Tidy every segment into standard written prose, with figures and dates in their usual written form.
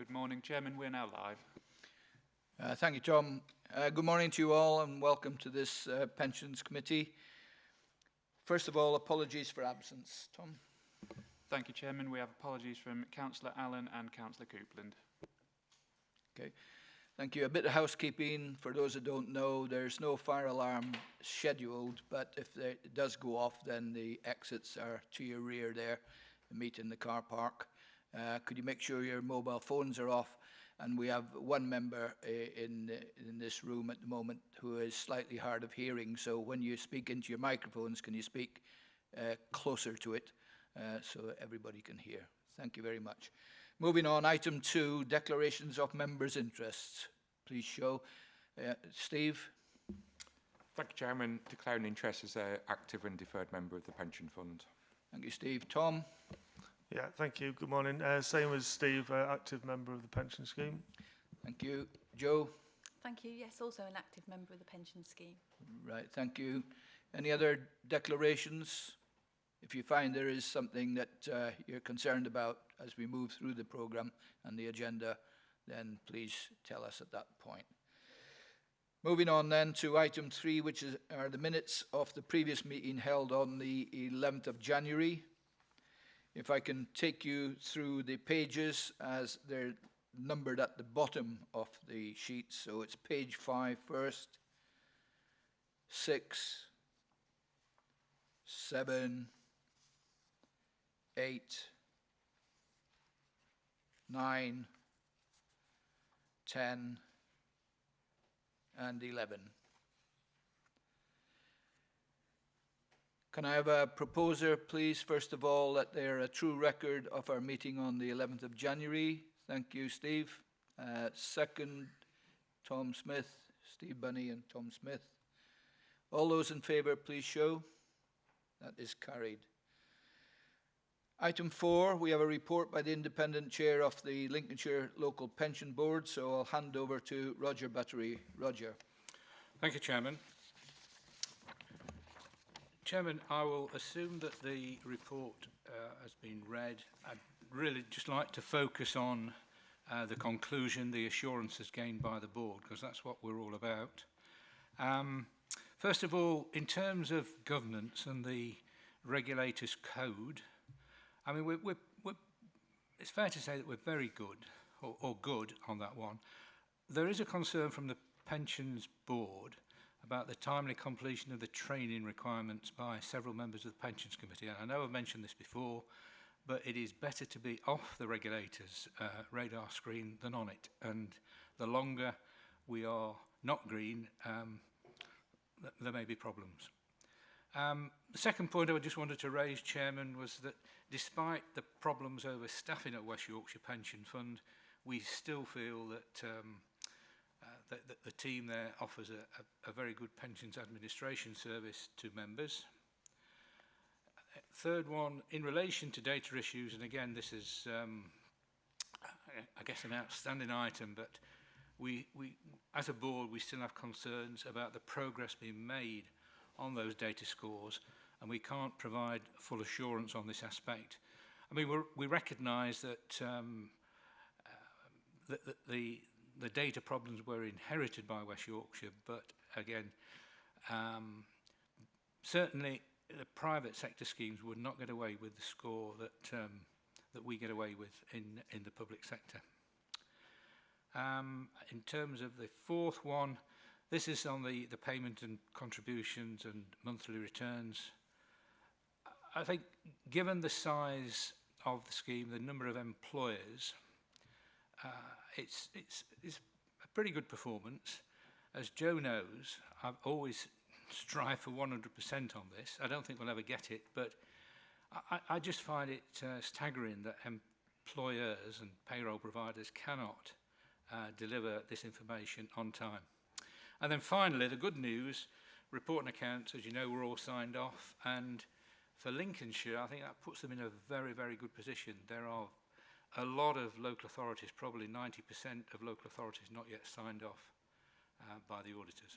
Good morning, Chairman. We're now live. Thank you, Tom. Good morning to you all and welcome to this Pensions Committee. First of all, apologies for absence. Tom? Thank you, Chairman. We have apologies from Councillor Allen and Councillor Coupland. Okay. Thank you. A bit of housekeeping. For those that don't know, there's no fire alarm scheduled, but if it does go off, then the exits are to your rear there. Meet in the car park. Could you make sure your mobile phones are off? And we have one member in this room at the moment who is slightly hard of hearing. So when you speak into your microphones, can you speak closer to it so everybody can hear? Thank you very much. Moving on, item 2, declarations of members' interests. Please show. Steve? Thank you, Chairman. Declaring interest as an active and deferred member of the Pension Fund. Thank you, Steve. Tom? Yeah, thank you. Good morning. Same as Steve, active member of the pension scheme. Thank you. Joe? Thank you. Yes, also an active member of the pension scheme. Right, thank you. Any other declarations? If you find there is something that you're concerned about as we move through the programme and the agenda, then please tell us at that point. Moving on then to item 3, which are the minutes of the previous meeting held on the 11th of January. If I can take you through the pages as they're numbered at the bottom of the sheet. So it's page 5 first, 6, 7, 8, 9, 10, and 11. Can I have a proposer, please, first of all, that they're a true record of our meeting on the 11th of January? Thank you, Steve. Second, Tom Smith, Steve Bunny and Tom Smith. All those in favour, please show. That is carried. Item 4, we have a report by the independent chair of the Lincolnshire Local Pension Board, so I'll hand over to Roger Buttery. Roger. Thank you, Chairman. Chairman, I will assume that the report has been read. I'd really just like to focus on the conclusion, the assurances gained by the board, because that's what we're all about. First of all, in terms of governance and the regulator's code, I mean, it's fair to say that we're very good, or good on that one. There is a concern from the Pensions Board about the timely completion of the training requirements by several members of the Pensions Committee. And I know I've mentioned this before, but it is better to be off the regulator's radar screen than on it. And the longer we are not green, there may be problems. The second point I just wanted to raise, Chairman, was that despite the problems over staffing at West Yorkshire Pension Fund, we still feel that that the team there offers a very good pensions administration service to members. Third one, in relation to data issues, and again, this is, I guess, an outstanding item, but we, as a board, we still have concerns about the progress being made on those data scores, and we can't provide full assurance on this aspect. I mean, we recognise that the data problems were inherited by West Yorkshire, but again, certainly the private sector schemes would not get away with the score that we get away with in the public sector. In terms of the fourth one, this is on the payment and contributions and monthly returns. I think given the size of the scheme, the number of employers, it's a pretty good performance. As Joe knows, I've always strived for 100% on this. I don't think we'll ever get it, but I just find it staggering that employers and payroll providers cannot deliver this information on time. And then finally, the good news, report and accounts, as you know, were all signed off, and for Lincolnshire, I think that puts them in a very, very good position. There are a lot of local authorities, probably 90% of local authorities not yet signed off by the auditors.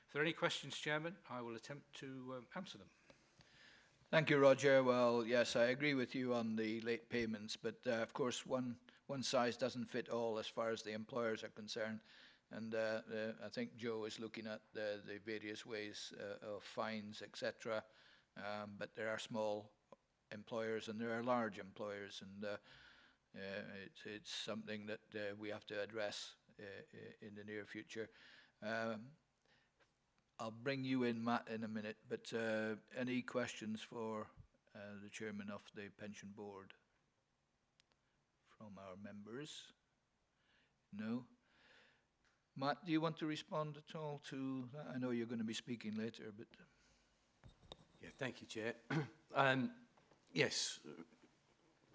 If there are any questions, Chairman, I will attempt to answer them. Thank you, Roger. Well, yes, I agree with you on the late payments, but of course one one size doesn't fit all as far as the employers are concerned. And I think Joe is looking at the various ways of fines, etc. But there are small employers and there are large employers, and it's something that we have to address in the near future. I'll bring you in, Matt, in a minute, but any questions for the chairman of the pension board from our members? No? Matt, do you want to respond at all to that? I know you're going to be speaking later, but... Yeah, thank you, Chair. Yes,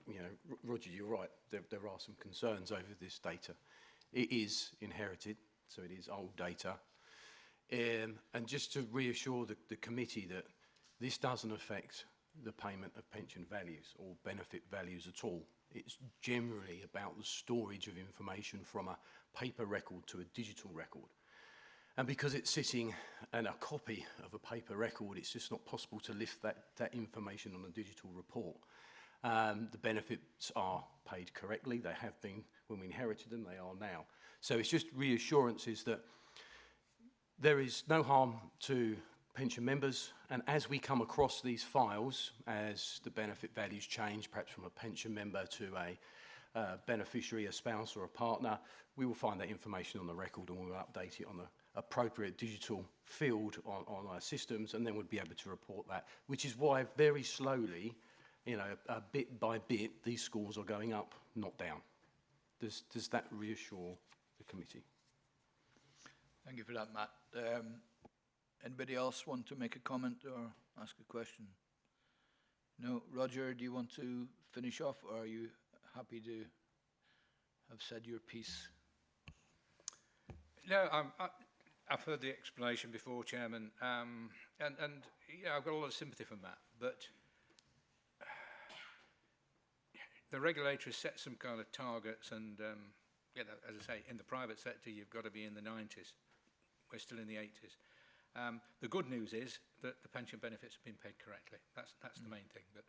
you know, Roger, you're right. There are some concerns over this data. It is inherited, so it is old data. And just to reassure the committee that this doesn't affect the payment of pension values or benefit values at all. It's generally about the storage of information from a paper record to a digital record. And because it's sitting in a copy of a paper record, it's just not possible to lift that information on a digital report. The benefits are paid correctly. They have been when we inherited them, they are now. So it's just reassurances that there is no harm to pension members, and as we come across these files, as the benefit values change, perhaps from a pension member to a beneficiary, a spouse or a partner, we will find that information on the record and we'll update it on the appropriate digital field on our systems, and then we'll be able to report that, which is why very slowly, you know, bit by bit, these scores are going up, not down. Does that reassure the committee? Thank you for that, Matt. Anybody else want to make a comment or ask a question? No? Roger, do you want to finish off, or are you happy to have said your piece? No, I've heard the explanation before, Chairman, and yeah, I've got a lot of sympathy for Matt, but the regulator has set some kind of targets, and you know, as I say, in the private sector, you've got to be in the 90s. We're still in the 80s. The good news is that the pension benefits have been paid correctly. That's the main thing. But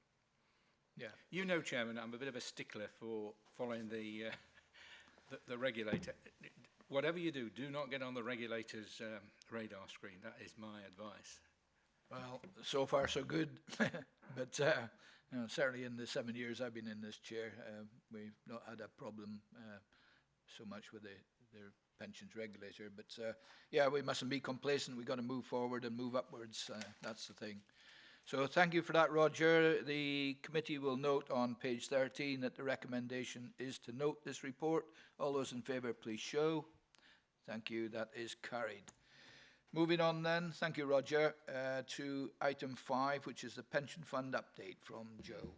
yeah, you know, Chairman, I'm a bit of a stickler for following the regulator. Whatever you do, do not get on the regulator's radar screen. That is my advice. well, so far so good. But you know, certainly in the 7 years I've been in this chair, we've not had a problem so much with the pensions regulator. But yeah, we mustn't be complacent. We've got to move forward and move upwards. That's the thing. So thank you for that, Roger. The committee will note on page 13 that the recommendation is to note this report. All those in favour, please show. Thank you. That is carried. Moving on then, thank you, Roger, to item 5, which is the pension fund update from Joe.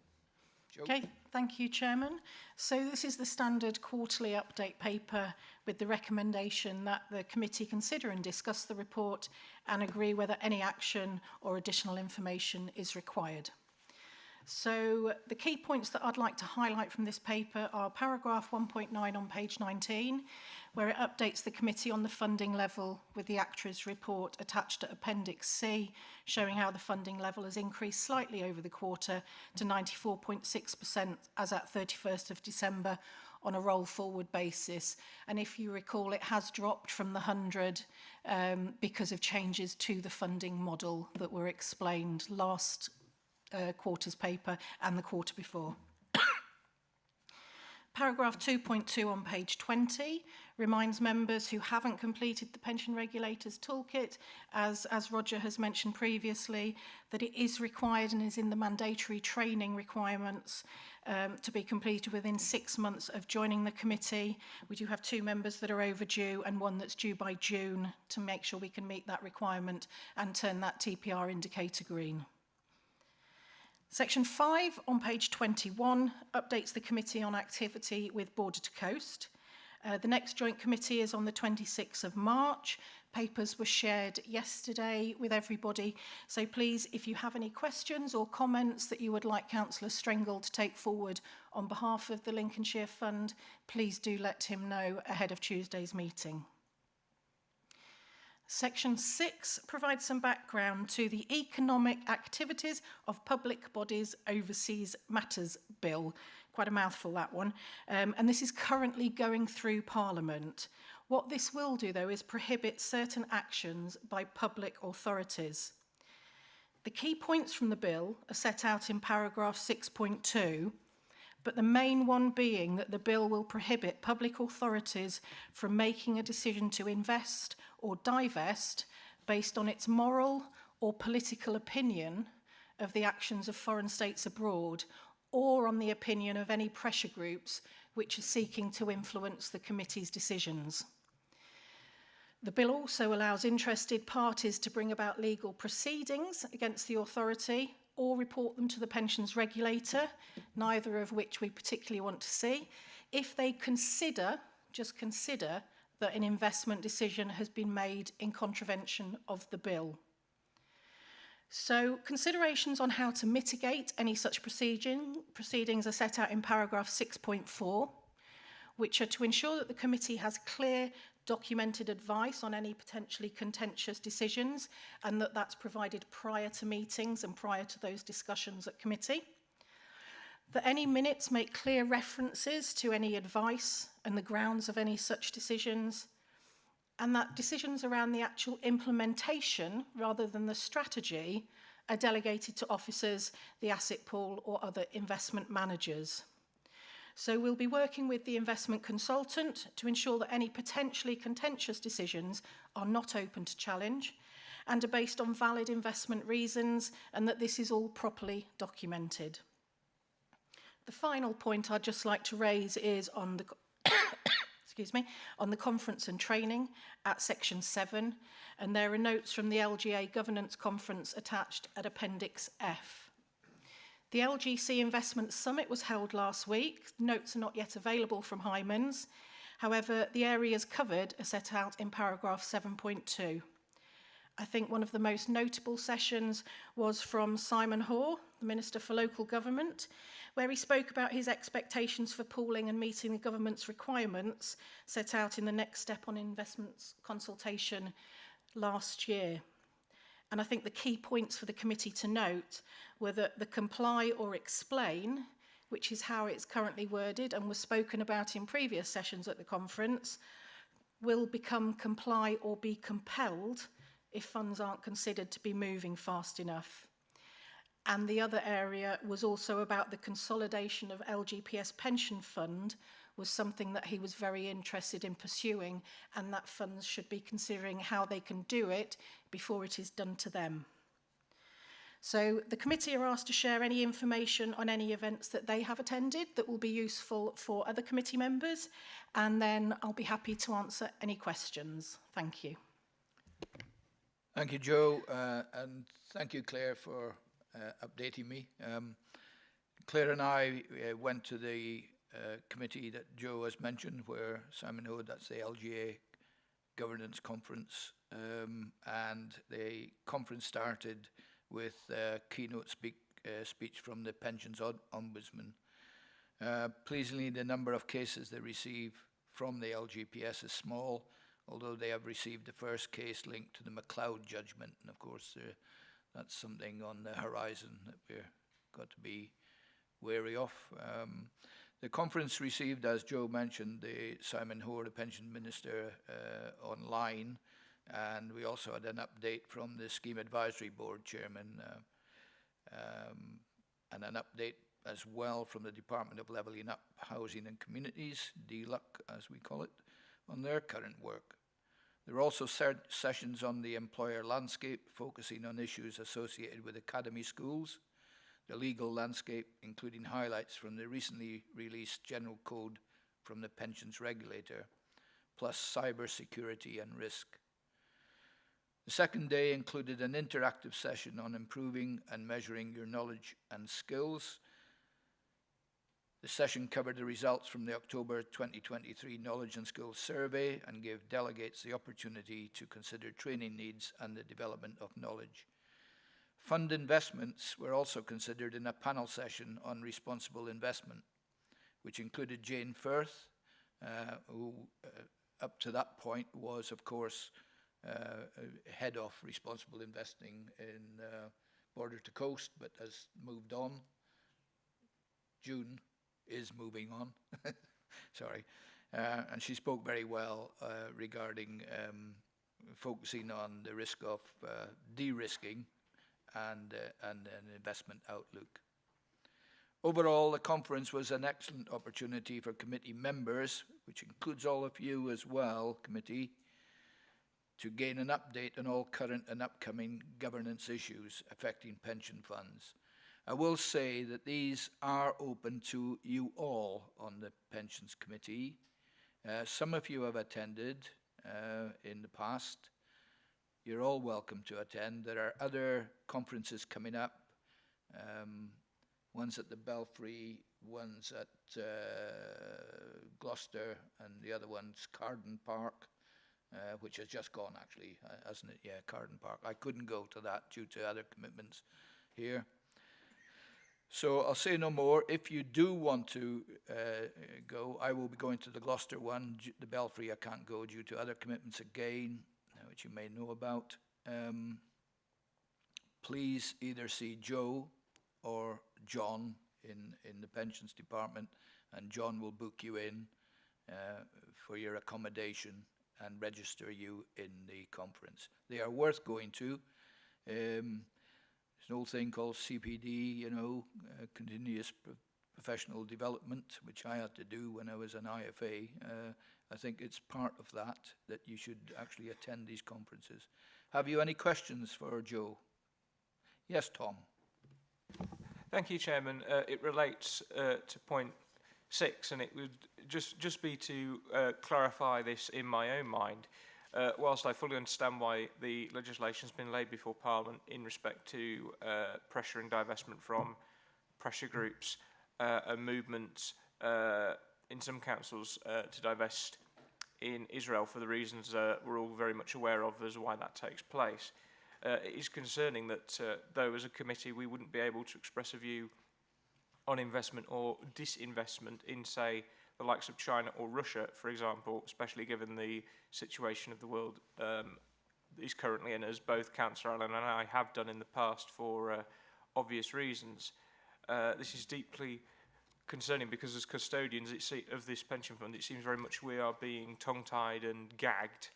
Joe? Okay, thank you, Chairman. So this is the standard quarterly update paper with the recommendation that the committee consider and discuss the report and agree whether any action or additional information is required. So the key points that I'd like to highlight from this paper are paragraph 1.9 on page 19, where it updates the committee on the funding level with the actuary's report attached at Appendix C, showing how the funding level has increased slightly over the quarter to 94.6% as at 31st of December on a roll forward basis. And if you recall, it has dropped from the 100 because of changes to the funding model that were explained last quarter's paper and the quarter before. Paragraph 2.2 on page 20 reminds members who haven't completed the pension regulator's toolkit, as Roger has mentioned previously, that it is required and is in the mandatory training requirements to be completed within 6 months of joining the committee. We do have 2 members that are overdue and 1 that's due by June to make sure we can meet that requirement and turn that TPR indicator green. Section 5 on page 21 updates the committee on activity with Border to Coast. The next joint committee is on the 26th of March. Papers were shared yesterday with everybody. So please, if you have any questions or comments that you would like Councillor Strengle to take forward on behalf of the Lincolnshire Fund, please do let him know ahead of Tuesday's meeting. Section 6 provides some background to the Economic Activities of Public Bodies Overseas Matters Bill. Quite a mouthful, that one. And this is currently going through Parliament. What this will do, though, is prohibit certain actions by public authorities. The key points from the bill are set out in paragraph 6.2, but the main one being that the bill will prohibit public authorities from making a decision to invest or divest based on its moral or political opinion of the actions of foreign states abroad, or on the opinion of any pressure groups which are seeking to influence the committee's decisions. The bill also allows interested parties to bring about legal proceedings against the authority or report them to the pensions regulator, neither of which we particularly want to see, if they consider, just consider, that an investment decision has been made in contravention of the bill. So considerations on how to mitigate any such proceedings are set out in paragraph 6.4, which are to ensure that the committee has clear documented advice on any potentially contentious decisions, and that that's provided prior to meetings and prior to those discussions at committee. That any minutes make clear references to any advice and the grounds of any such decisions, and that decisions around the actual implementation rather than the strategy are delegated to officers, the asset pool, or other investment managers. So we'll be working with the investment consultant to ensure that any potentially contentious decisions are not open to challenge and are based on valid investment reasons, and that this is all properly documented. The final point I'd just like to raise is on the on the conference and training at section 7, and there are notes from the LGA Governance Conference attached at Appendix F. The LGC Investment Summit was held last week. Notes are not yet available from Hymans. However, the areas covered are set out in paragraph 7.2. I think one of the most notable sessions was from Simon Hoare, the Minister for Local Government, where he spoke about his expectations for pooling and meeting the government's requirements set out in the next step on investments consultation last year. And I think the key points for the committee to note were that the comply or explain, which is how it's currently worded and was spoken about in previous sessions at the conference, will become comply or be compelled if funds aren't considered to be moving fast enough. And the other area was also about the consolidation of LGPS pension fund was something that he was very interested in pursuing, and that funds should be considering how they can do it before it is done to them. So the committee are asked to share any information on any events that they have attended that will be useful for other committee members, and then I'll be happy to answer any questions. Thank you. Thank you, Joe, and thank you, Claire, for updating me. Claire and I went to the committee that Joe has mentioned, where Simon Hoare, that's the LGA Governance Conference, and the conference started with a keynote speech from the Pensions Ombudsman. Pleasingly, the number of cases they receive from the LGPS is small, although they have received the first case linked to the MacLeod judgment, and of course that's something on the horizon that we've got to be wary of. The conference received, as Joe mentioned, the Simon Hoare, the Pension Minister, online, and we also had an update from the Scheme Advisory Board Chairman, and an update as well from the Department of Levelling Up Housing and Communities, DLUC as we call it, on their current work. There were also sessions on the employer landscape, focusing on issues associated with academy schools, the legal landscape, including highlights from the recently released General Code from the Pensions Regulator, plus cyber security and risk. The second day included an interactive session on improving and measuring your knowledge and skills. The session covered the results from the October 2023 Knowledge and Skills Survey and gave delegates the opportunity to consider training needs and the development of knowledge. Fund investments were also considered in a panel session on responsible investment, which included Jane Firth, who up to that point was, of course, head of responsible investing in Border to Coast, but has moved on. June is moving on. Sorry. And she spoke very well regarding focusing on the risk of de-risking and an investment outlook. Overall, the conference was an excellent opportunity for committee members, which includes all of you as well, committee, to gain an update on all current and upcoming governance issues affecting pension funds. I will say that these are open to you all on the Pensions Committee. Some of you have attended in the past. You're all welcome to attend. There are other conferences coming up. One's at the Belfry, one's at Gloucester, and the other one's Carden Park, which has just gone actually, hasn't it? Yeah, Carden Park. I couldn't go to that due to other commitments here. So I'll say no more. If you do want to go, I will be going to the Gloucester one. The Belfry I can't go due to other commitments again, which you may know about. Please either see Joe or John in the pensions department, and John will book you in for your accommodation and register you in the conference. They are worth going to. There's an old thing called CPD, you know, continuous professional development, which I had to do when I was an IFA. I think it's part of that you should actually attend these conferences. Have you any questions for Joe? Yes, Tom. Thank you, Chairman. It relates to point 6, and it would just be to clarify this in my own mind. Whilst I fully understand why the legislation has been laid before Parliament in respect to pressure and divestment from pressure groups and movements in some councils to divest in Israel for the reasons we're all very much aware of as why that takes place. It is concerning that, though as a committee we wouldn't be able to express a view on investment or disinvestment in, say, the likes of China or Russia, for example, especially given the situation of the world is currently in, as both Councillor Allen and I have done in the past for obvious reasons. This is deeply concerning because as custodians of this pension fund, it seems very much we are being tongue-tied and gagged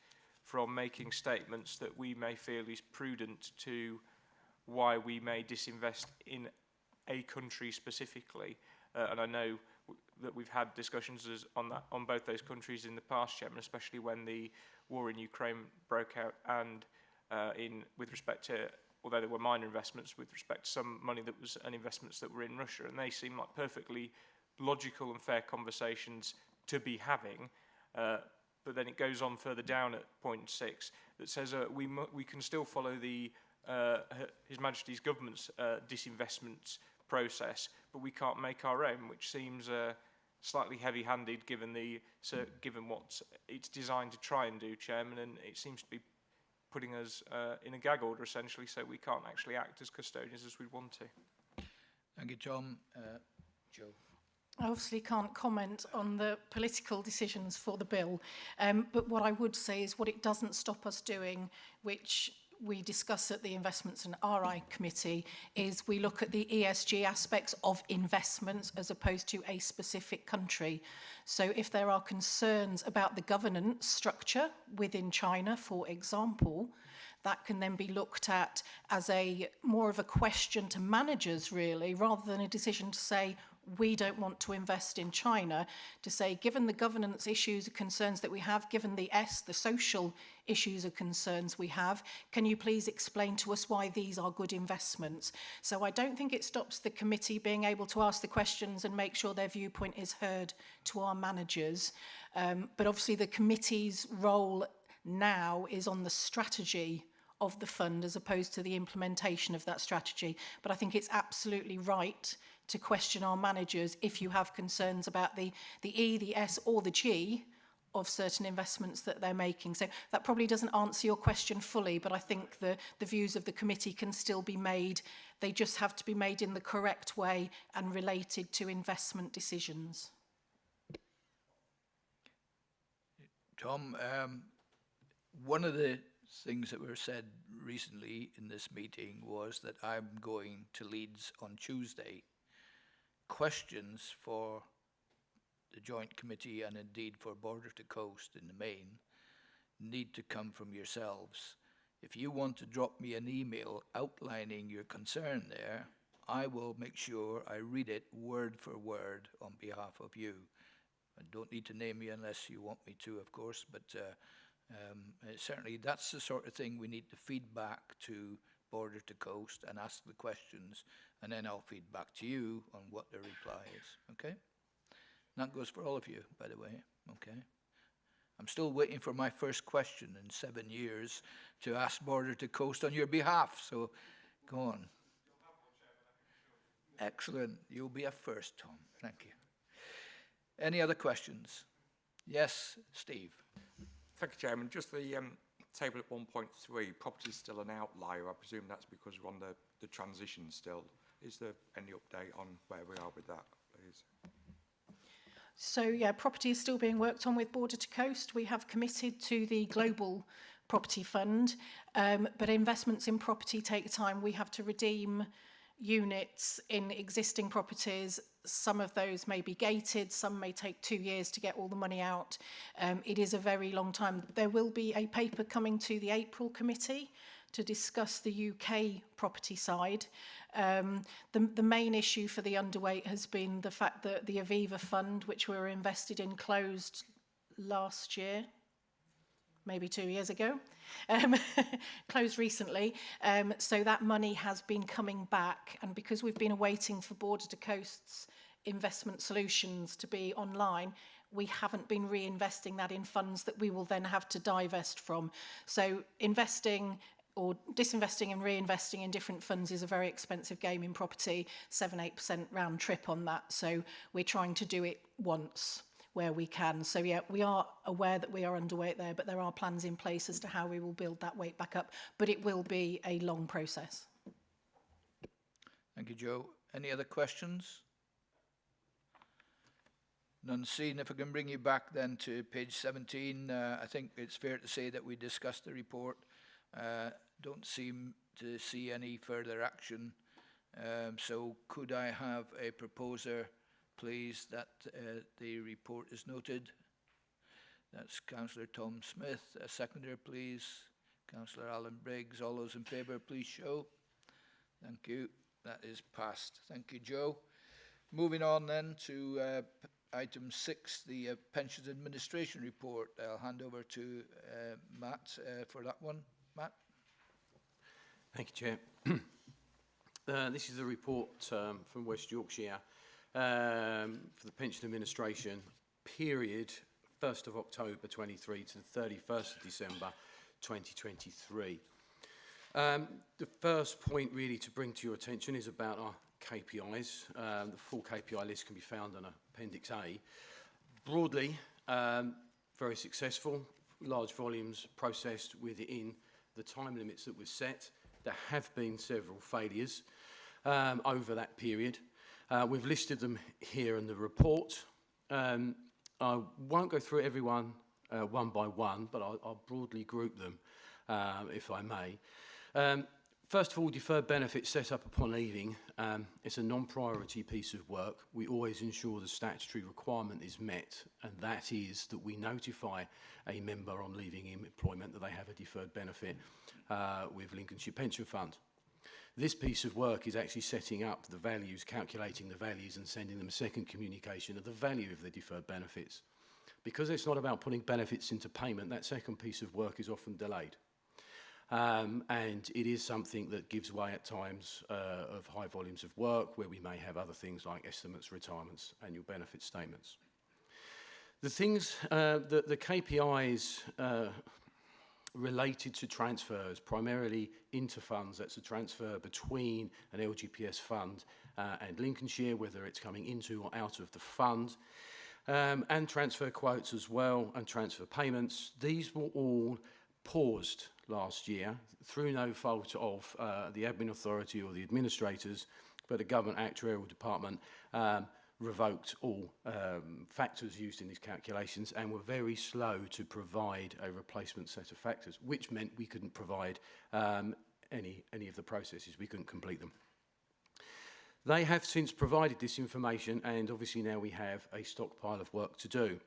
from making statements that we may feel is prudent to why we may disinvest in a country specifically. And I know that we've had discussions on both those countries in the past, Chairman, especially when the war in Ukraine broke out and with respect to, although there were minor investments with respect to some money that was and investments that were in Russia, and they seem like perfectly logical and fair conversations to be having. But then it goes on further down at point 6 that says we can still follow the His Majesty's government's disinvestment process, but we can't make our own, which seems slightly heavy-handed given what it's designed to try and do, Chairman, and it seems to be putting us in a gag order essentially, so we can't actually act as custodians as we want to. Thank you, Tom. Joe. I obviously can't comment on the political decisions for the bill, but what I would say is what it doesn't stop us doing, which we discuss at the Investments and RI Committee, is we look at the ESG aspects of investments as opposed to a specific country. So if there are concerns about the governance structure within China, for example, that can then be looked at as more of a question to managers, really, rather than a decision to say, we don't want to invest in China, to say, given the governance issues and concerns that we have, given the social issues and concerns we have, can you please explain to us why these are good investments? So I don't think it stops the committee being able to ask the questions and make sure their viewpoint is heard to our managers. But obviously the committee's role now is on the strategy of the fund as opposed to the implementation of that strategy. But I think it's absolutely right to question our managers if you have concerns about the E, the S or the G of certain investments that they're making. So that probably doesn't answer your question fully, but I think the views of the committee can still be made. They just have to be made in the correct way and related to investment decisions. Tom, one of the things that were said recently in this meeting was that I'm going to Leeds on Tuesday. Questions for the Joint Committee and indeed for Border to Coast in the main need to come from yourselves. If you want to drop me an email outlining your concern there, I will make sure I read it word for word on behalf of you. I don't need to name me unless you want me to, of course, but certainly that's the sort of thing we need to feed back to Border to Coast and ask the questions, and then I'll feed back to you on what the reply is, okay? And that goes for all of you, by the way, okay? I'm still waiting for my first question in 7 years to ask Border to Coast on your behalf, so go on. Excellent. You'll be a first, Tom. Thank you. Any other questions? Yes, Steve. Thank you, Chairman. Just the table at 1.3, property is still an outlier. I presume that's because we're on the transition still. Is there any update on where we are with that, please? So, yeah, property is still being worked on with Border to Coast. We have committed to the Global Property Fund, but investments in property take time. We have to redeem units in existing properties. Some of those may be gated, some may take 2 years to get all the money out. It is a very long time. There will be a paper coming to the April committee to discuss the UK property side. The main issue for the underweight has been the fact that the Aviva fund, which we were invested in, closed last year, maybe 2 years ago, closed recently. So that money has been coming back, and because we've been waiting for Border to Coast's investment solutions to be online, we haven't been reinvesting that in funds that we will then have to divest from. So investing or disinvesting and reinvesting in different funds is a very expensive game in property, 7-8% round trip on that. So we're trying to do it once where we can. So yeah, we are aware that we are underweight there, but there are plans in place as to how we will build that weight back up. But it will be a long process. Thank you, Joe. Any other questions? None seen. If I can bring you back then to page 17, I think it's fair to say that we discussed the report. Don't seem to see any further action. So could I have a proposer, please, that the report is noted? That's Councillor Tom Smith. A seconder, please. Councillor Alan Briggs. All those in favour, please show. Thank you. That is passed. Thank you, Joe. Moving on then to item 6, the Pensions Administration Report. I'll hand over to Matt for that one. Matt? Thank you, Chair. This is a report from West Yorkshire for the Pension Administration period 1st of October 23 to the 31st of December 2023. The first point really to bring to your attention is about our KPIs. The full KPI list can be found on Appendix A. Broadly, very successful, large volumes processed within the time limits that were set. There have been several failures over that period. We've listed them here in the report. I won't go through everyone one by one, but I'll broadly group them, if I may. First of all, deferred benefits set up upon leaving. It's a non-priority piece of work. We always ensure the statutory requirement is met, and that is that we notify a member on leaving employment that they have a deferred benefit with Lincolnshire Pension Fund. This piece of work is actually setting up the values, calculating the values and sending them a second communication of the value of the deferred benefits. Because it's not about putting benefits into payment, that second piece of work is often delayed. And it is something that gives way at times of high volumes of work where we may have other things like estimates, retirements, annual benefit statements. The things, the KPIs related to transfers, primarily into funds, that's a transfer between an LGPS fund and Lincolnshire, whether it's coming into or out of the fund, and transfer quotes as well, and transfer payments. These were all paused last year through no fault of the admin authority or the administrators, but the government actuarial department revoked all factors used in these calculations and were very slow to provide a replacement set of factors, which meant we couldn't provide any of the processes. We couldn't complete them. They have since provided this information, and obviously now we have a stockpile of work to do.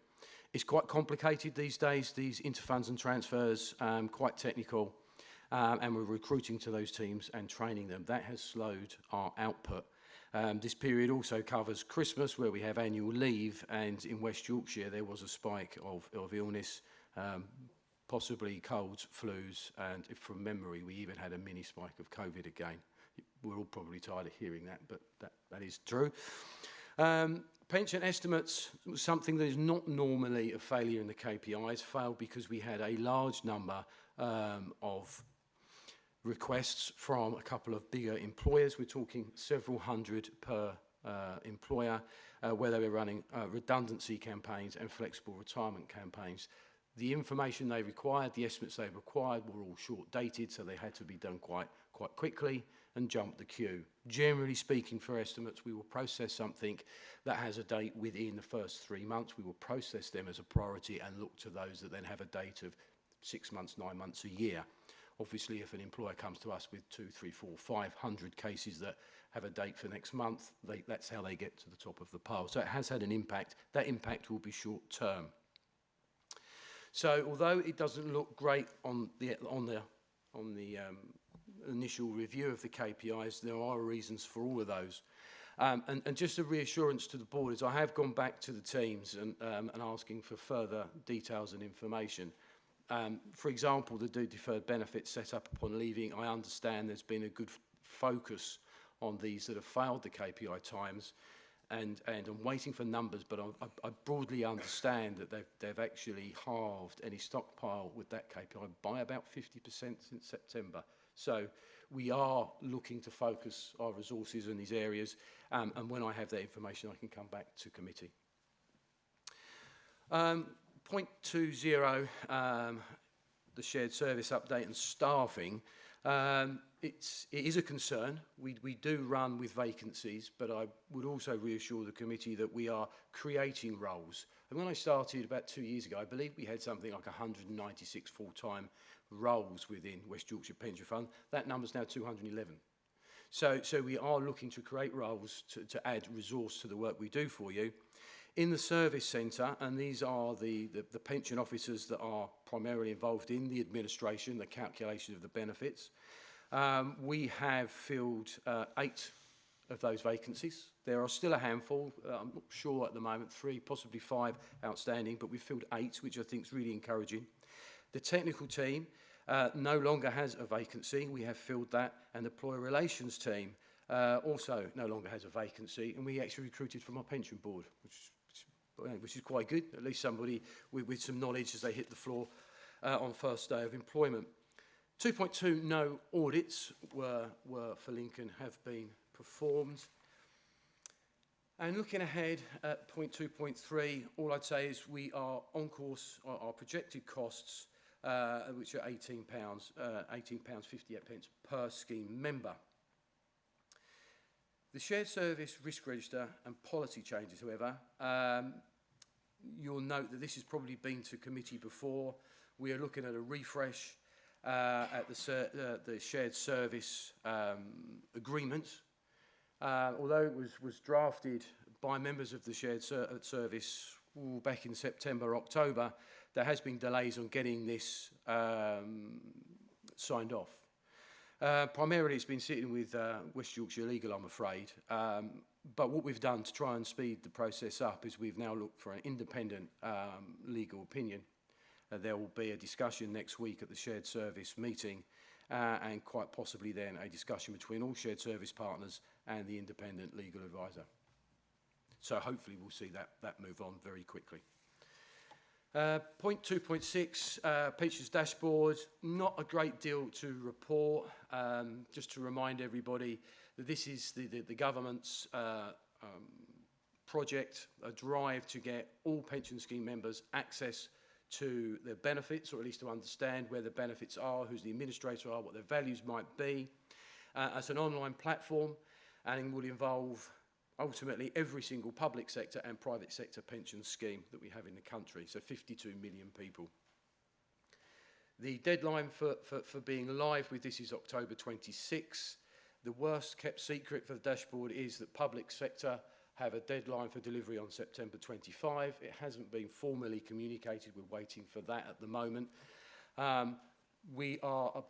It's quite complicated these days, these interfunds and transfers, quite technical, and we're recruiting to those teams and training them. That has slowed our output. This period also covers Christmas, where we have annual leave, and in West Yorkshire there was a spike of illness, possibly colds, flus, and if from memory we even had a mini spike of COVID again. We're all probably tired of hearing that, but that is true. Pension estimates was something that is not normally a failure in the KPIs, failed because we had a large number of requests from a couple of bigger employers. We're talking several hundred per employer, where they were running redundancy campaigns and flexible retirement campaigns. The information they required, the estimates they required, were all short-dated, so they had to be done quite quickly and jump the queue. Generally speaking, for estimates, we will process something that has a date within the first 3 months. We will process them as a priority and look to those that then have a date of 6 months, 9 months, a year. Obviously, if an employer comes to us with 200, 300, 400, 500 cases that have a date for next month, that's how they get to the top of the pile. So it has had an impact. That impact will be short-term. So although it doesn't look great on the initial review of the KPIs, there are reasons for all of those. And just a reassurance to the board is I have gone back to the teams and asking for further details and information. For example, the deferred benefits set up upon leaving, I understand there's been a good focus on these that have failed the KPI times, and I'm waiting for numbers, but I broadly understand that they've actually halved any stockpile with that KPI by about 50% since September. So we are looking to focus our resources in these areas, and when I have that information, I can come back to committee. Point 20, the shared service update and staffing. It is a concern. We do run with vacancies, but I would also reassure the committee that we are creating roles. And when I started about 2 years ago, I believe we had something like 196 full-time roles within West Yorkshire Pension Fund. That number's now 211. So we are looking to create roles to add resource to the work we do for you. In the service centre, and these are the pension officers that are primarily involved in the administration, the calculation of the benefits, we have filled 8 of those vacancies. There are still a handful, I'm not sure at the moment, 3, possibly 5 outstanding, but we've filled 8, which I think is really encouraging. The technical team no longer has a vacancy. We have filled that, and the employer relations team also no longer has a vacancy, and we actually recruited from our pension board, which is quite good, at least somebody with some knowledge as they hit the floor on first day of employment. 2.2, no audits were for Lincoln have been performed. And looking ahead at point 2.3, all I'd say is we are on course. Our projected costs, which are £18.58 per scheme member. The shared service risk register and policy changes, however, you'll note that this has probably been to committee before. We are looking at a refresh at the shared service agreement. Although it was drafted by members of the shared service back in September, October, there has been delays on getting this signed off. Primarily it's been sitting with West Yorkshire Legal, I'm afraid, but what we've done to try and speed the process up is we've now looked for an independent legal opinion. There will be a discussion next week at the shared service meeting, and quite possibly then a discussion between all shared service partners and the independent legal advisor. So hopefully we'll see that move on very quickly. Point 2.6, pensions dashboard, not a great deal to report. Just to remind everybody that this is the government's project, a drive to get all pension scheme members access to their benefits, or at least to understand where the benefits are, who's the administrator are, what their values might be. It's an online platform, and it will involve ultimately every single public sector and private sector pension scheme that we have in the country, so 52 million people. The deadline for being live with this is October 26. The worst kept secret for the dashboard is that public sector have a deadline for delivery on September 25. It hasn't been formally communicated. We're waiting for that at the moment. We are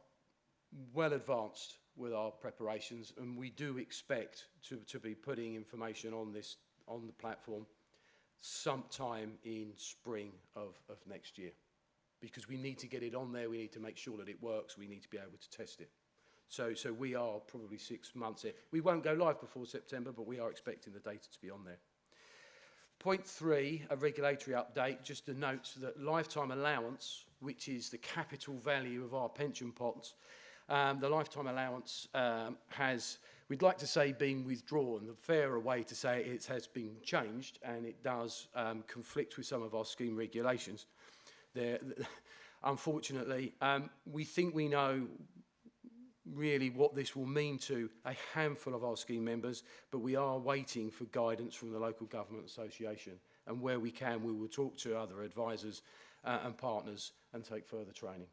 well advanced with our preparations, and we do expect to be putting information on this on the platform sometime in spring of next year, because we need to get it on there. We need to make sure that it works. We need to be able to test it. So we are probably 6 months in. We won't go live before September, but we are expecting the data to be on there. Point 3, a regulatory update, just to note that lifetime allowance, which is the capital value of our pension pots, the lifetime allowance has, we'd like to say, been withdrawn. The fairer way to say it has been changed, and it does conflict with some of our scheme regulations. Unfortunately, we think we know really what this will mean to a handful of our scheme members, but we are waiting for guidance from the Local Government Association, and where we can, we will talk to other advisors and partners and take further training.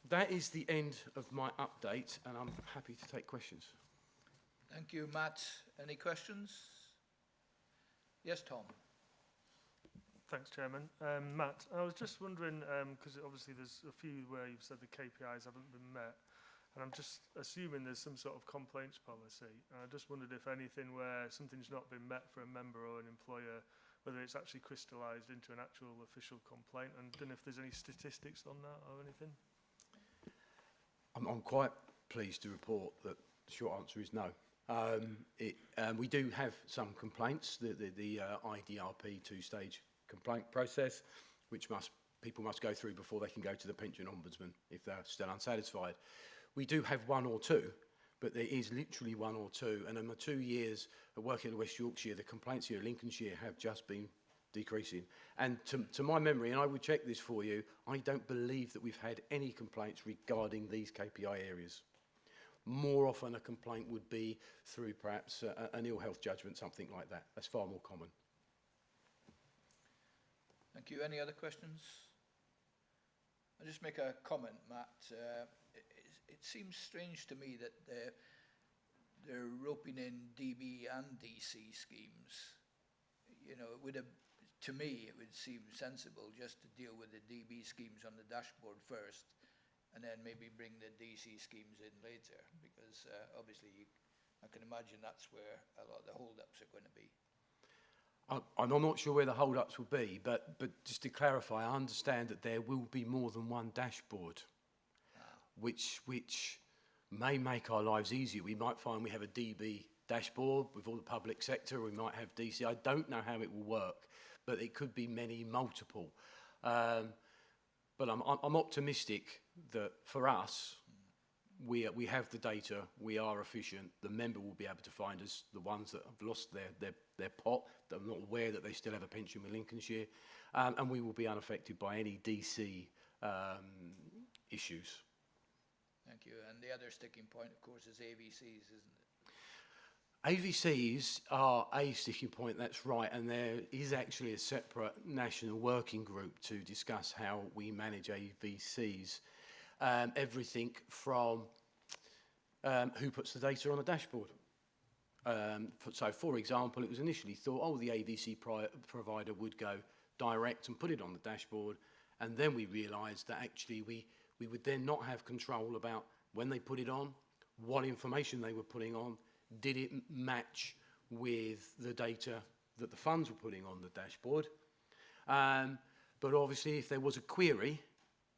That is the end of my update, and I'm happy to take questions. Thank you, Matt. Any questions? Yes, Tom. Thanks, Chairman. Matt, I was just wondering, because obviously there's a few where you've said the KPIs haven't been met, and I'm just assuming there's some sort of complaints policy. And I just wondered if anything where something's not been met for a member or an employer, whether it's actually crystallised into an actual official complaint, and don't know if there's any statistics on that or anything. I'm quite pleased to report that the short answer is no. We do have some complaints, the IDRP two-stage complaint process, which people must go through before they can go to the pension ombudsman if they're still unsatisfied. We do have one or two, but there is literally one or two, and in my 2 years of working in West Yorkshire, the complaints here in Lincolnshire have just been decreasing. And to my memory, and I will check this for you, I don't believe that we've had any complaints regarding these KPI areas. More often a complaint would be through perhaps an ill health judgment, something like that. That's far more common. Thank you. Any other questions? I'll just make a comment, Matt. It seems strange to me that they're roping in DB and DC schemes. You know, to me, it would seem sensible just to deal with the DB schemes on the dashboard first, and then maybe bring the DC schemes in later, because obviously I can imagine that's where a lot of the hold-ups are going to be. I'm not sure where the hold-ups will be, but just to clarify, I understand that there will be more than one dashboard, which may make our lives easier. We might find we have a DB dashboard with all the public sector, we might have DC. I don't know how it will work, but it could be many, multiple. But I'm optimistic that for us, we have the data, we are efficient, the member will be able to find us, the ones that have lost their pot, that are not aware that they still have a pension with Lincolnshire, and we will be unaffected by any DC issues. Thank you. And the other sticking point, of course, is AVCs, isn't it? AVCs are a sticking point, that's right, and there is actually a separate national working group to discuss how we manage AVCs. Everything from who puts the data on the dashboard. So, for example, it was initially thought, oh, the AVC provider would go direct and put it on the dashboard, and then we realised that actually we would then not have control about when they put it on, what information they were putting on, did it match with the data that the funds were putting on the dashboard. But obviously, if there was a query,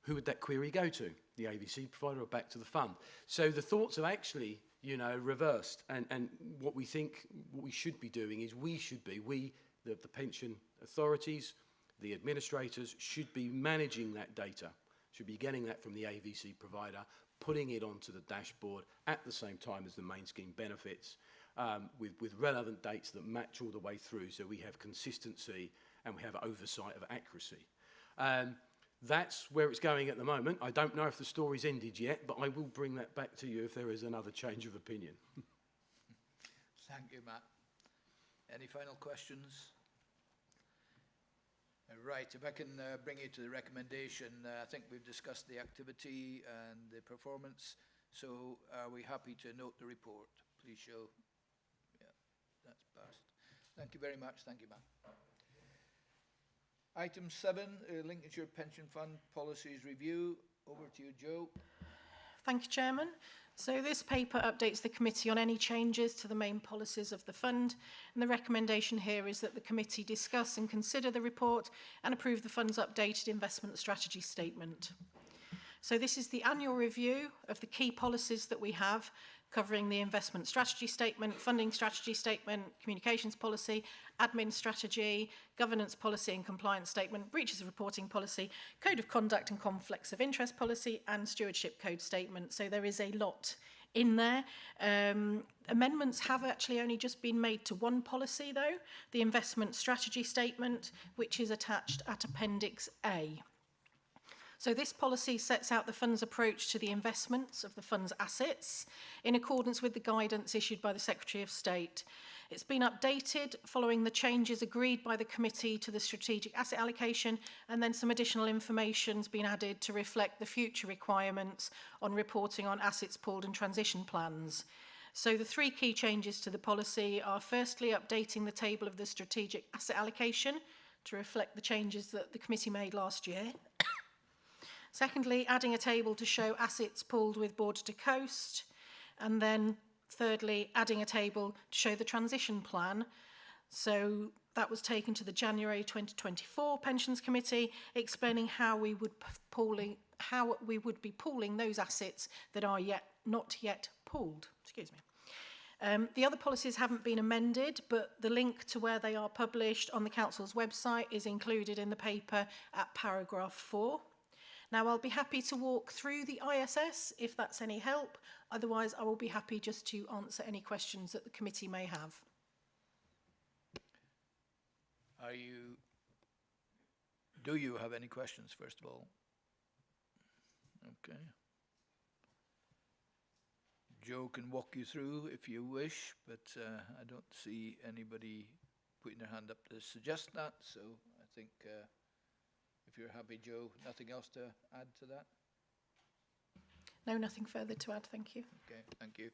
who would that query go to? The AVC provider or back to the fund? So the thoughts have actually, reversed. And what we think what we should be doing is the pension authorities, the administrators, should be managing that data, should be getting that from the AVC provider, putting it onto the dashboard at the same time as the main scheme benefits, with relevant dates that match all the way through, so we have consistency and we have oversight of accuracy. That's where it's going at the moment. I don't know if the story's ended yet, but I will bring that back to you if there is another change of opinion. Thank you, Matt. Any final questions? Right, if I can bring you to the recommendation, I think we've discussed the activity and the performance, so are we happy to note the report? Please show. Yeah, that's passed. Thank you very much. Thank you, Matt. Item 7, Lincolnshire Pension Fund Policies Review. Over to you, Joe. Thank you, Chairman. So this paper updates the committee on any changes to the main policies of the fund, and the recommendation here is that the committee discuss and consider the report and approve the fund's updated investment strategy statement. So this is the annual review of the key policies that we have, covering the investment strategy statement, funding strategy statement, communications policy, admin strategy, governance policy and compliance statement, breaches of reporting policy, code of conduct and conflicts of interest policy, and stewardship code statement. So there is a lot in there. Amendments have actually only just been made to one policy though, the investment strategy statement, which is attached at Appendix A. So this policy sets out the fund's approach to the investments of the fund's assets in accordance with the guidance issued by the Secretary of State. It's been updated following the changes agreed by the committee to the strategic asset allocation, and then some additional information has been added to reflect the future requirements on reporting on assets pooled and transition plans. So the 3 key changes to the policy are firstly updating the table of the strategic asset allocation to reflect the changes that the committee made last year. Secondly, adding a table to show assets pooled with border to coast. And then thirdly, adding a table to show the transition plan. So that was taken to the January 2024 Pensions Committee, explaining how we would be pooling those assets that are not yet pooled. Excuse me. The other policies haven't been amended, but the link to where they are published on the Council's website is included in the paper at paragraph 4. Now, I'll be happy to walk through the ISS if that's any help. Otherwise, I will be happy just to answer any questions that the committee may have. Do you have any questions, first of all? Okay. Joe can walk you through if you wish, but I don't see anybody putting their hand up to suggest that, so I think if you're happy, Joe, nothing else to add to that? No, nothing further to add, thank you. Okay, thank you.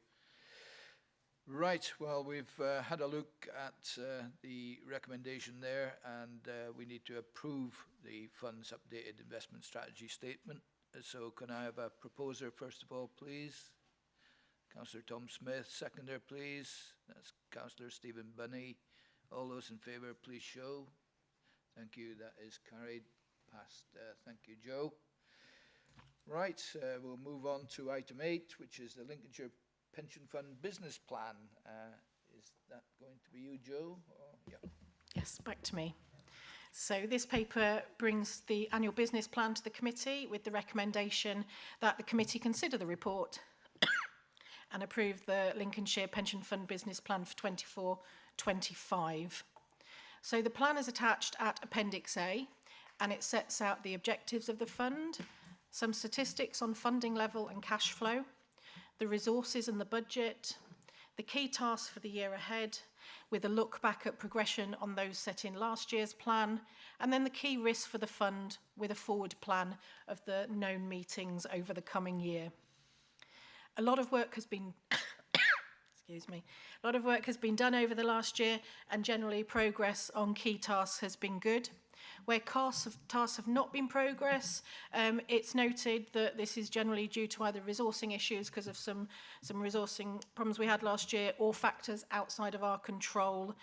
Right, well, we've had a look at the recommendation there, and we need to approve the fund's updated investment strategy statement. So can I have a proposer, first of all, please? Councillor Tom Smith, seconder, please. That's Councillor Stephen Bunny. All those in favour, please show. Thank you, that is carried. Passed. Thank you, Joe. Right, we'll move on to item 8, which is the Lincolnshire Pension Fund Business Plan. Is that going to be you, Joe? Or, yeah. Yes, back to me. So this paper brings the annual business plan to the committee with the recommendation that the committee consider the report and approve the Lincolnshire Pension Fund Business Plan for 24-25. So the plan is attached at Appendix A, and it sets out the objectives of the fund, some statistics on funding level and cash flow, the resources and the budget, the key tasks for the year ahead, with a look back at progression on those set in last year's plan, and then the key risks for the fund with a forward plan of the known meetings over the coming year. A lot of work has been excuse me. A lot of work has been done over the last year, and generally progress on key tasks has been good. Where tasks have not been progress, it's noted that this is generally due to either resourcing issues because of some resourcing problems we had last year, or factors outside of our control,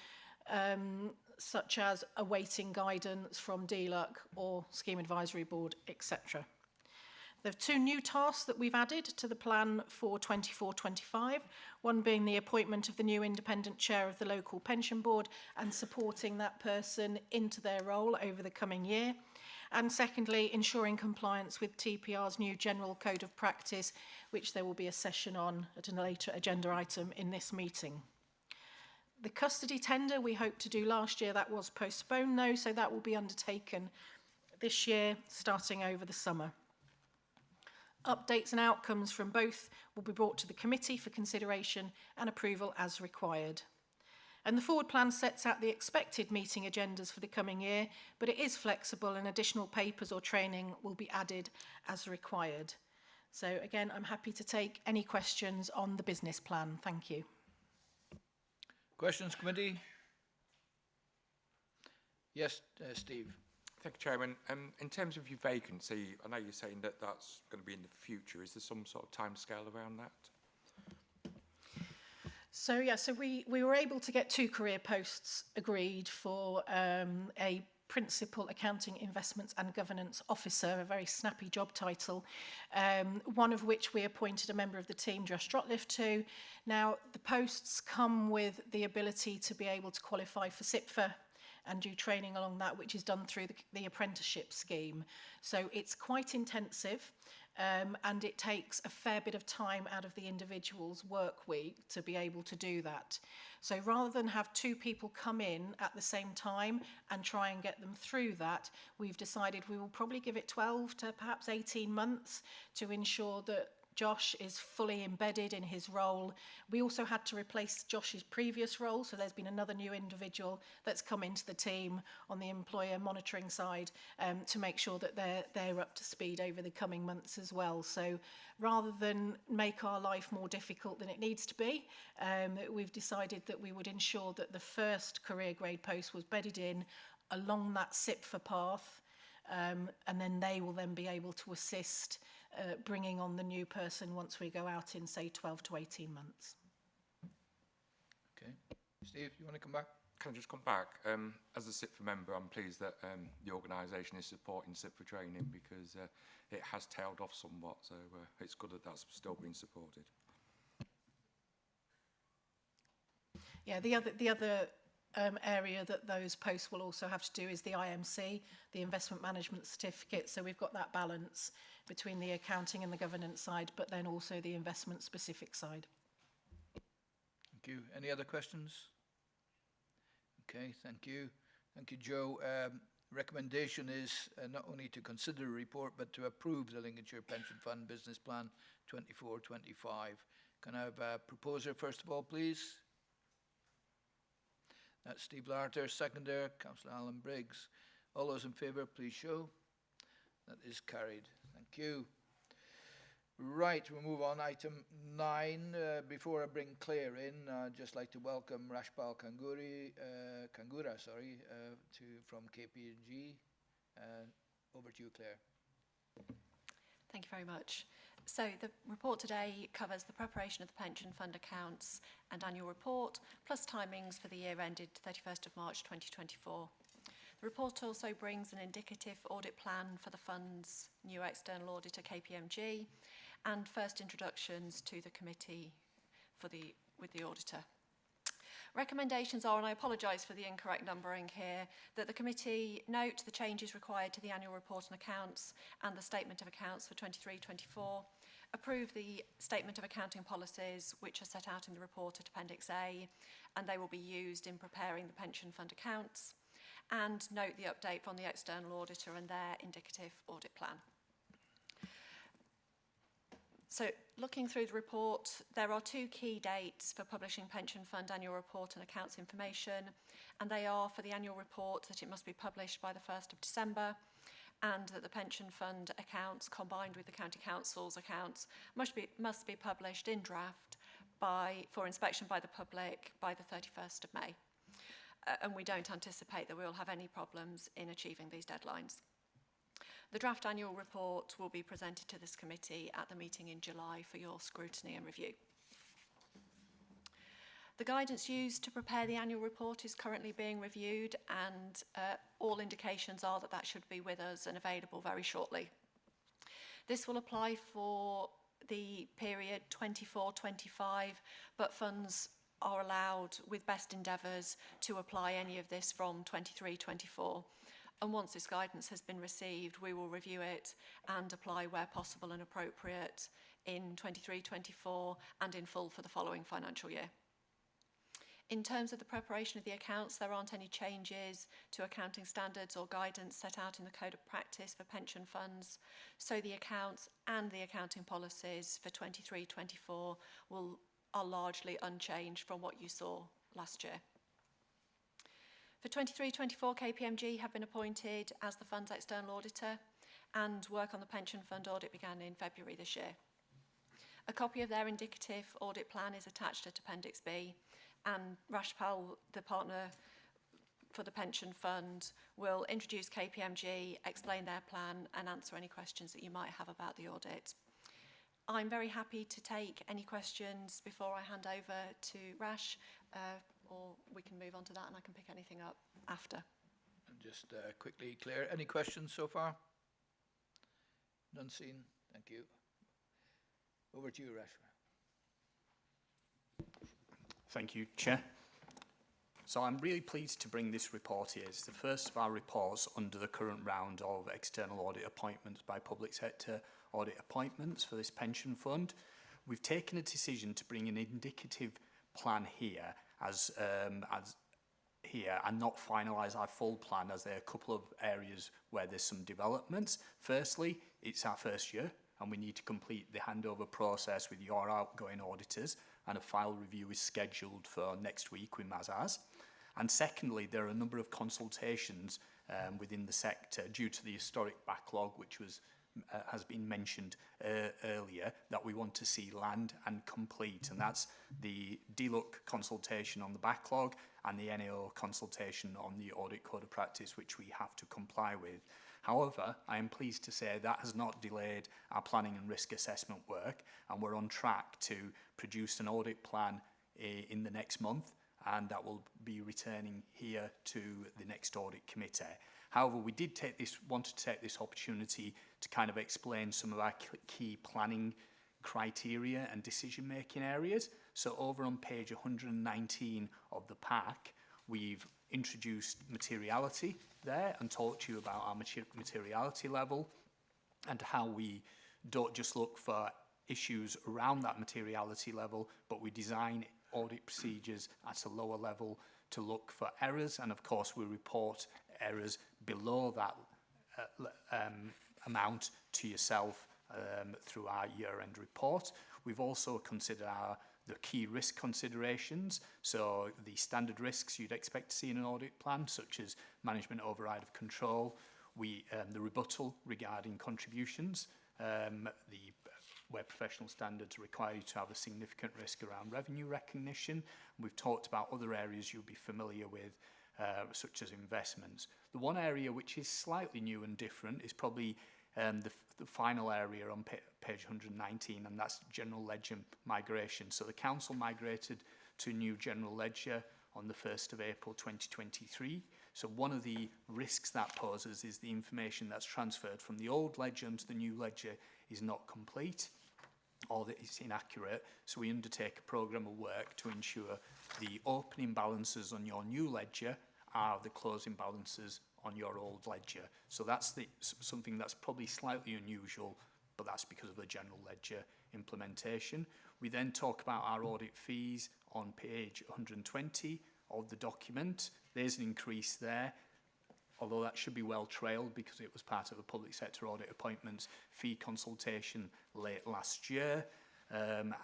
such as awaiting guidance from DLUC or Scheme Advisory Board, etc. There are 2 new tasks that we've added to the plan for 24-25, one being the appointment of the new independent chair of the local pension board and supporting that person into their role over the coming year. And secondly, ensuring compliance with TPR's new general code of practice, which there will be a session on at a later agenda item in this meeting. The custody tender we hoped to do last year, that was postponed though, so that will be undertaken this year, starting over the summer. Updates and outcomes from both will be brought to the committee for consideration and approval as required. And the forward plan sets out the expected meeting agendas for the coming year, but it is flexible and additional papers or training will be added as required. So again, I'm happy to take any questions on the business plan. Thank you. Questions, committee? Yes, Steve. Thank you, Chairman. In terms of your vacancy, I know you're saying that that's going to be in the future. Is there some sort of timescale around that? So yeah, so we were able to get 2 career posts agreed for a Principal Accounting, Investments and Governance Officer, a very snappy job title, one of which we appointed a member of the team, Josh Drotliff, to. Now, the posts come with the ability to be able to qualify for SIPFA and do training along that, which is done through the apprenticeship scheme. So it's quite intensive. And it takes a fair bit of time out of the individual's work week to be able to do that. So rather than have 2 people come in at the same time and try and get them through that, we've decided we will probably give it 12 to perhaps 18 months to ensure that Josh is fully embedded in his role. We also had to replace Josh's previous role, so there's been another new individual that's come into the team on the employer monitoring side to make sure that they're up to speed over the coming months as well. So rather than make our life more difficult than it needs to be, we've decided that we would ensure that the first career grade post was bedded in along that SIPFA path, and then they will then be able to assist bringing on the new person once we go out in, say, 12 to 18 months. Okay. Steve, you want to come back? Can I just come back? As a SIPFA member, I'm pleased that the organisation is supporting SIPFA training because it has tailed off somewhat, so it's good that that's still being supported. Yeah, the other area that those posts will also have to do is the IMC, the Investment Management Certificate. So we've got that balance between the accounting and the governance side, but then also the investment specific side. Thank you. Any other questions? Okay, thank you. Thank you, Joe. Recommendation is not only to consider a report, but to approve the Lincolnshire Pension Fund Business Plan 24-25. Can I have a proposer first of all, please? That's Steve Larter, seconder, Councillor Alan Briggs. All those in favour, please show. That is carried. Thank you. Right, we'll move on. Item 9. Before I bring Claire in, I'd just like to welcome Rashpal Kangura, from KPMG. Over to you, Claire. Thank you very much. So the report today covers the preparation of the pension fund accounts and annual report, plus timings for the year ended 31st of March 2024. The report also brings an indicative audit plan for the fund's new external auditor, KPMG, and first introductions to the committee with the auditor. Recommendations are, and I apologise for the incorrect numbering here, that the committee note the changes required to the annual report and accounts and the statement of accounts for 23-24, approve the statement of accounting policies which are set out in the report at Appendix A, and they will be used in preparing the pension fund accounts, and note the update from the external auditor and their indicative audit plan. So looking through the report, there are 2 key dates for publishing pension fund annual report and accounts information, and they are for the annual report that it must be published by the 1st of December, and that the pension fund accounts combined with the county council's accounts must be published in draft for inspection by the public by the 31st of May. And we don't anticipate that we will have any problems in achieving these deadlines. The draft annual report will be presented to this committee at the meeting in July for your scrutiny and review. The guidance used to prepare the annual report is currently being reviewed, and all indications are that that should be with us and available very shortly. This will apply for the period 24-25, but funds are allowed, with best endeavours, to apply any of this from 23-24. And once this guidance has been received, we will review it and apply where possible and appropriate in 23-24 and in full for the following financial year. In terms of the preparation of the accounts, there aren't any changes to accounting standards or guidance set out in the Code of Practice for pension funds, so the accounts and the accounting policies for 23-24 are largely unchanged from what you saw last year. For 23-24, KPMG have been appointed as the fund's external auditor, and work on the pension fund audit began in February this year. A copy of their indicative audit plan is attached at Appendix B, and Rashpal, the partner for the pension fund, will introduce KPMG, explain their plan, and answer any questions that you might have about the audit. I'm very happy to take any questions before I hand over to Rash, or we can move on to that and I can pick anything up after. And just quickly, Claire, any questions so far? None seen. Thank you. Over to you, Rash. Thank you, Chair. So I'm really pleased to bring this report here. It's the first of our reports under the current round of external audit appointments by public sector audit appointments for this pension fund. We've taken a decision to bring an indicative plan here and not finalise our full plan, as there are a couple of areas where there's some developments. Firstly, it's our first year and we need to complete the handover process with your outgoing auditors, and a file review is scheduled for next week with Mazars. And secondly, there are a number of consultations within the sector due to the historic backlog, which has been mentioned earlier, that we want to see land and complete, and that's the DLUC consultation on the backlog and the NAO consultation on the audit code of practice, which we have to comply with. However, I am pleased to say that has not delayed our planning and risk assessment work, and we're on track to produce an audit plan in the next month, and that will be returning here to the next audit committee. However, we did wanted to take this opportunity to kind of explain some of our key planning criteria and decision-making areas. So over on page 119 of the pack, we've introduced materiality there and talked to you about our materiality level and how we don't just look for issues around that materiality level, but we design audit procedures at a lower level to look for errors, and of course we report errors below that amount to yourself through our year-end report. We've also considered the key risk considerations, so the standard risks you'd expect to see in an audit plan, such as management override of control, the rebuttal regarding contributions, where professional standards require you to have a significant risk around revenue recognition. We've talked about other areas you'll be familiar with, such as investments. The one area which is slightly new and different is probably the final area on page 119, and that's general ledger migration. So the council migrated to a new general ledger on the 1st of April 2023. So one of the risks that poses is the information that's transferred from the old ledger into the new ledger is not complete, or that it's inaccurate. So we undertake a programme of work to ensure the opening balances on your new ledger are the closing balances on your old ledger. So that's something that's probably slightly unusual, but that's because of the general ledger implementation. We then talk about our audit fees on page 120 of the document. There's an increase there, although that should be well trailed because it was part of a public sector audit appointments fee consultation late last year.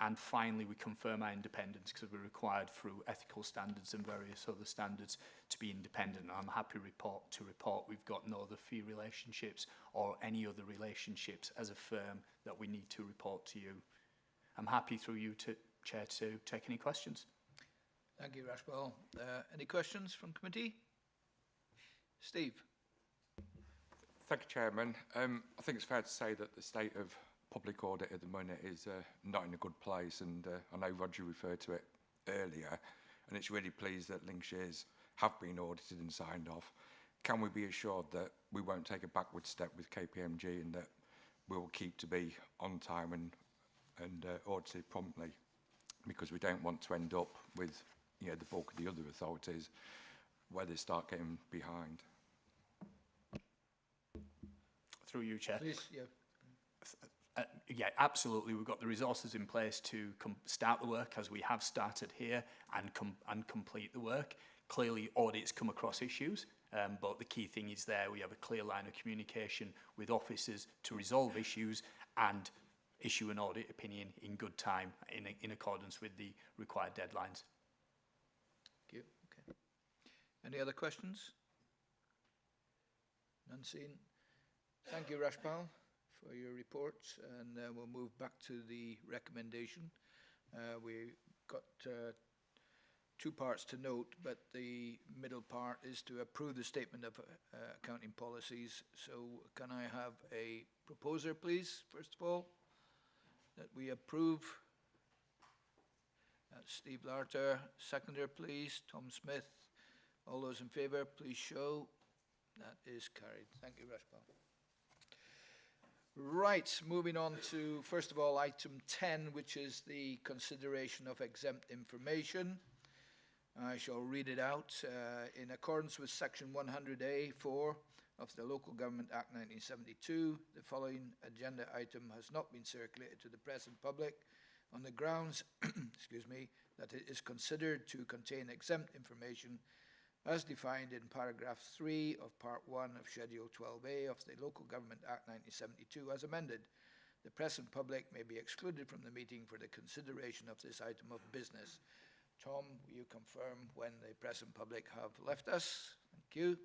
And finally, we confirm our independence because we're required through ethical standards and various other standards to be independent. I'm happy to report we've got no other fee relationships or any other relationships as a firm that we need to report to you. I'm happy through you, Chair, to take any questions. Thank you, Rashpal. Any questions from committee? Steve. Thank you, Chairman. I think it's fair to say that the state of public audit at the moment is not in a good place, and I know Roger referred to it earlier, and it's really pleased that Lincolnshire's have been audited and signed off. Can we be assured that we won't take a backward step with KPMG and that we will keep to be on time and audited promptly? Because we don't want to end up with the bulk of the other authorities where they start getting behind. Through you, Chair. Please, yeah. Yeah, absolutely. We've got the resources in place to start the work as we have started here and complete the work. Clearly, audits come across issues, but the key thing is there we have a clear line of communication with officers to resolve issues and issue an audit opinion in good time in accordance with the required deadlines. Thank you. Okay. Any other questions? None seen. Thank you, Rashpal, for your report, and we'll move back to the recommendation. We got two parts to note, but the middle part is to approve the statement of accounting policies. So can I have a proposer, please, first of all, that we approve? Steve Larter, seconder, please. Tom Smith. All those in favour, please show. That is carried. Thank you, Rashpal. Right, moving on to, first of all, item 10, which is the consideration of exempt information. I shall read it out. In accordance with Section 100A(4) of the Local Government Act 1972, the following agenda item has not been circulated to the press and public on the grounds excuse me, that it is considered to contain exempt information as defined in paragraph 3 of Part 1 of Schedule 12A of the Local Government Act 1972 as amended. The press and public may be excluded from the meeting for the consideration of this item of business. Tom, will you confirm when the press and public have left us? Thank you.